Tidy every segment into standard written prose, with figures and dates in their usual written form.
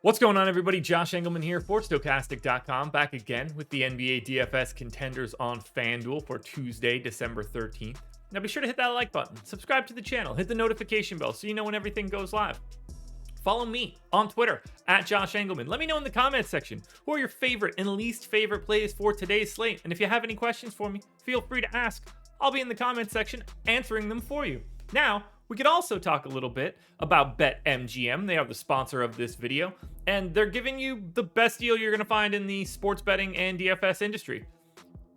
What's going on, everybody? Josh Engleman here for Stokastic.com, back again with the NBA DFS contenders on FanDuel for Tuesday, December 13th. Now be sure to hit that like button, subscribe to the channel, hit the notification bell so you know when everything goes live. Follow me on Twitter at Josh Engleman. Let me know in the comments section who are your favorite and least favorite plays for today's slate. And if you have any questions for me, feel free to ask. I'll be in the comments section answering them for you. Now, we could also talk a little bit about BetMGM. They are the sponsor of this video, and they're giving you the best deal you're going to find in the sports betting and DFS industry.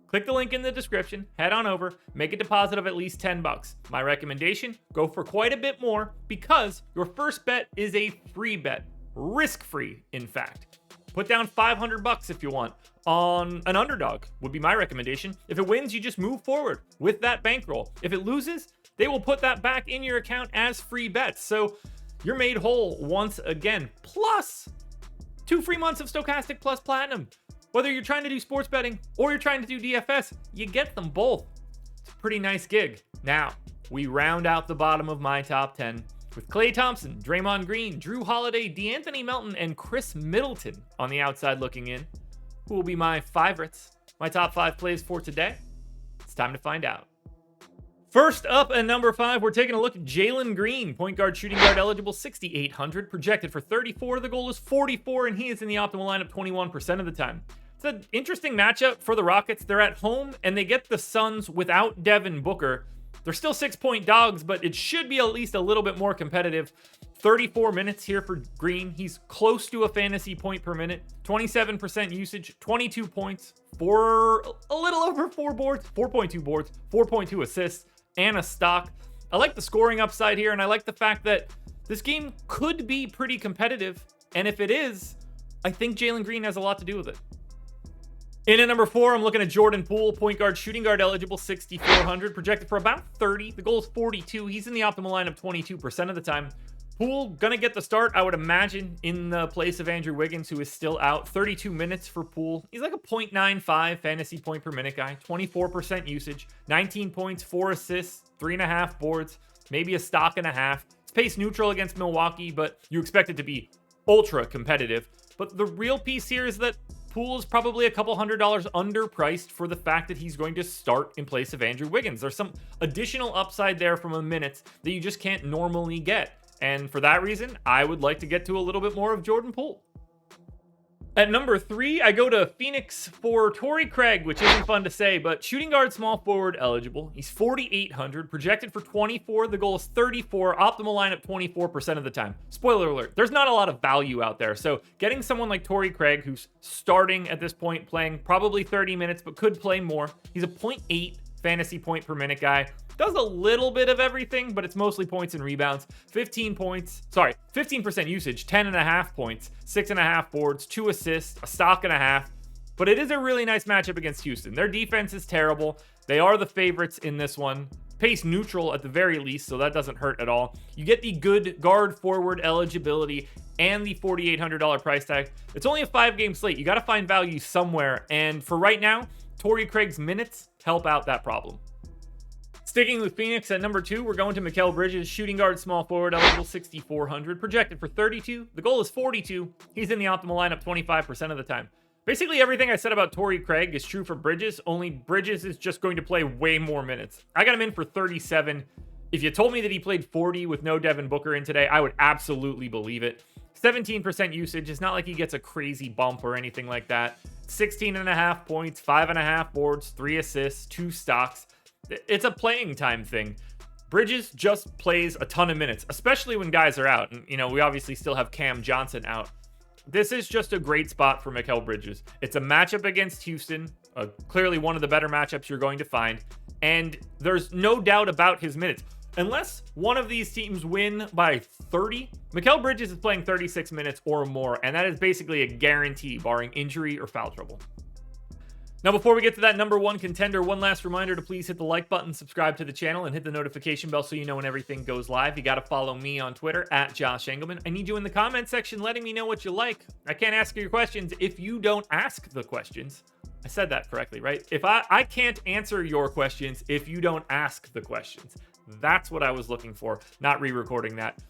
Click the link in the description, head on over, make a deposit of at least $10. My recommendation, go for quite a bit more because your first bet is a free bet, risk-free, in fact. Put down $500 if you want on an underdog would be my recommendation. If it wins, you just move forward with that bankroll. If it loses, they will put that back in your account as free bets. So you're made whole once again. Plus 2 free months of Stokastic Plus Platinum. Whether you're trying to do sports betting or you're trying to do DFS, you get them both. It's a pretty nice gig. Now, we round out the bottom of my top 10 with Klay Thompson, Draymond Green, Drew Holiday, DeAnthony Melton, and Chris Middleton on the outside looking in. Who will be my favorites? My top 5 plays for today? It's time to find out. First up at number 5, we're taking a look at Jalen Green, point guard, shooting guard eligible, 6,800, projected for 34. The goal is 44, and he is in the optimal lineup 21% of the time. It's an interesting matchup for the Rockets. They're at home, and they get the Suns without Devin Booker. They're still 6-point dogs, but it should be at least a little bit more competitive. 34 minutes here for Green. He's close to a fantasy point per minute, 27% usage, 22 points, for a little over 4 boards, 4.2 boards, 4.2 assists, and a stock. I like the scoring upside here, and I like the fact that this game could be pretty competitive. And if it is, I think Jalen Green has a lot to do with it. In at number 4, I'm looking at Jordan Poole, point guard, shooting guard eligible, 6,400, projected for about 30. The goal is 42. He's in the optimal lineup 22% of the time. Poole gonna get the start, I would imagine, in the place of Andrew Wiggins, who is still out. 32 minutes for Poole. He's like a 0.95 fantasy point per minute guy, 24% usage, 19 points, 4 assists, 3.5 boards, maybe a stock and a half. It's pace neutral against Milwaukee, but you expect it to be ultra competitive. But the real piece here is that Poole is probably a couple $100 underpriced for the fact that he's going to start in place of Andrew Wiggins. There's some additional upside there from a minutes that you just can't normally get. And for that reason, I would like to get to a little bit more of Jordan Poole. At number 3, I go to Phoenix for Torrey Craig, which isn't fun to say, but shooting guard, small forward eligible. He's 4,800, projected for 24. The goal is 34, optimal lineup 24% of the time. Spoiler alert, there's not a lot of value out there. So getting someone like Torrey Craig, who's starting at this point, playing probably 30 minutes, but could play more. He's a 0.8 fantasy point per minute guy. Does a little bit of everything, but it's mostly points and rebounds. 15% usage, 10.5 points, 6.5 boards, 2 assists, a stock and a half. But it is a really nice matchup against Houston. Their defense is terrible. They are the favorites in this one. Pace neutral at the very least, so that doesn't hurt at all. You get the good guard forward eligibility and the $4,800 price tag. It's only a 5-game slate. You got to find value somewhere. And for right now, Torrey Craig's minutes help out that problem. Sticking with Phoenix at number 2, we're going to Mikal Bridges, shooting guard, small forward, eligible, 6,400, projected for 32. The goal is 42. He's in the optimal lineup 25% of the time. Basically, everything I said about Torrey Craig is true for Bridges, only Bridges is just going to play way more minutes. I got him in for 37. If you told me that he played 40 with no Devin Booker in today, I would absolutely believe it. 17% usage. It's not like he gets a crazy bump or anything like that. 16.5 points, 5.5 boards, 3 assists, 2 stocks. It's a playing time thing. Bridges just plays a ton of minutes, especially when guys are out. And, we obviously still have Cam Johnson out. This is just a great spot for Mikal Bridges. It's a matchup against Houston, clearly one of the better matchups you're going to find. And there's no doubt about his minutes. Unless one of these teams win by 30, Mikal Bridges is playing 36 minutes or more. And that is basically a guarantee, barring injury or foul trouble. Now, before we get to that number 1 contender, one last reminder to please hit the like button, subscribe to the channel, and hit the notification bell so you know when everything goes live. You got to follow me on Twitter at Josh Engleman. I need you in the comment section letting me know what you like. I can't ask your questions if you don't ask the questions. I said that correctly, right? If I can't answer your questions if you don't ask the questions. That's what I was looking for, not re-recording that.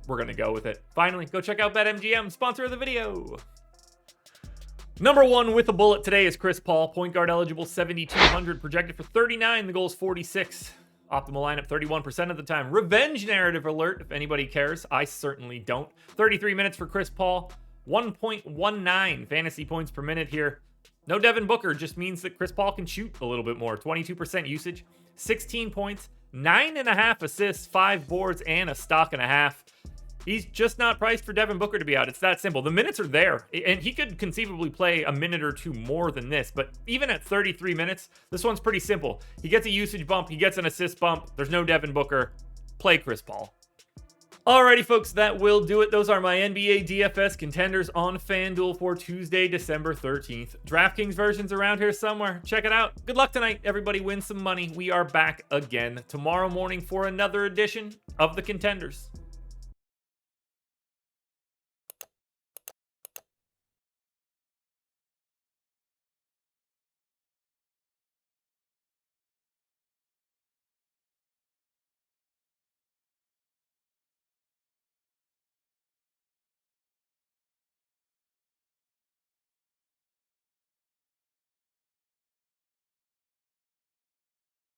we're going to go with it. Finally, go check out BetMGM, sponsor of the video. Number one with a bullet today is Chris Paul, point guard eligible, 7,200, projected for 39. The goal is 46. Optimal lineup 31% of the time. Revenge narrative alert, if anybody cares. I certainly don't. 33 minutes for Chris Paul, 1.19 fantasy points per minute here. No Devin Booker just means that Chris Paul can shoot a little bit more. 22% usage, 16 points, 9.5 assists, 5 boards, and a stock and a half. He's just not priced for Devin Booker to be out. It's that simple. The minutes are there, and he could conceivably play a minute or two more than this. But even at 33 minutes, this one's pretty simple. He gets a usage bump. He gets an assist bump. There's no Devin Booker. Play Chris Paul. Alrighty, folks, that will do it. Those are my NBA DFS contenders on FanDuel for Tuesday, December 13th. DraftKings version's around here somewhere. Check it out. Good luck tonight. Everybody win some money. We are back again tomorrow morning for another edition of the Contenders.